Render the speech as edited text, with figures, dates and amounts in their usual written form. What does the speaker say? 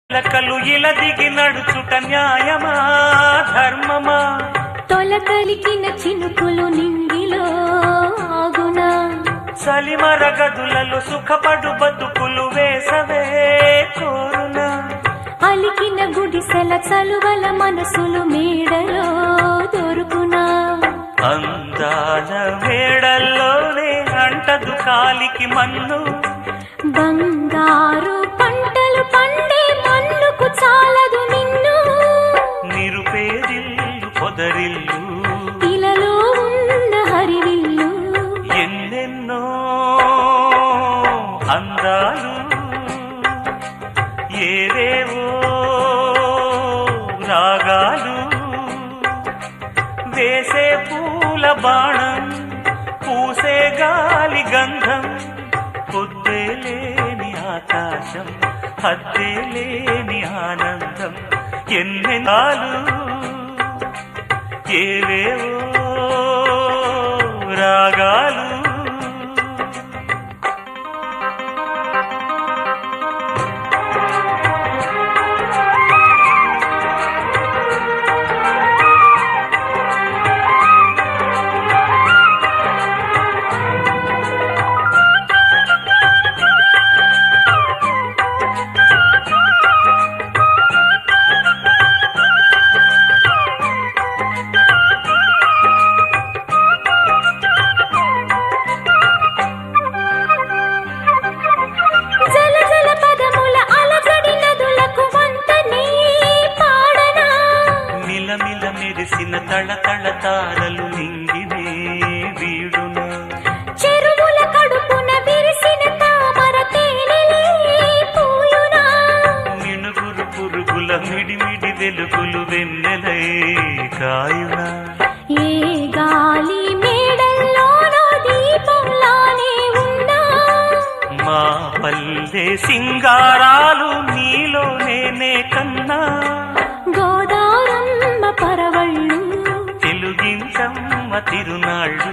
లకలు ఇలా దిగి నడుచుట న్యాయమా ధర్మమా? తొలకలికిన చినుకులు నింగిలో ఆగునా? సలిమర గదులలో సుఖపడు బతుకులు వేసవే కోరునా? అలికిన గుడిసెల చలువల మనసులు మేడలో దొరుకునా? అందాల మేడల్లోనే అంటదు కాలికి మన్ను. బంగారు పంటలు పండే మన్నుకు చాలదు నిన్ను. నిరుపేదిల్లు పొదరిల్లు ఇలలో ఉన్న హరివిల్లు ఎన్నెన్నో అందాలు ఏవేవో రాగాలు వేసే పూల బాణం పూసే గాలి గంధం పొద్దేలేని ఆకాశం హద్దేలేని ఆనందం ఎన్నెన్నాలు ఏవేవో రాగాలు. మెరిసిన తళతళ తారలు నింగినే వీడునా? చెరువుల కడుపున విరిసిన తామర తేనెలే పూయునా? మినుగురు పురుగుల మిడిమిడి వెలుగులు వెన్నెలై కాయునా? ఏ గాలి మేడల్లోనో దీపంలానే ఉన్నా? మా పల్లె సింగారాలు నీలో నేనే కన్నా. గోదారమ్మ పరవళ్ళు తెలుగించమ్మ తిరునాళ్ళు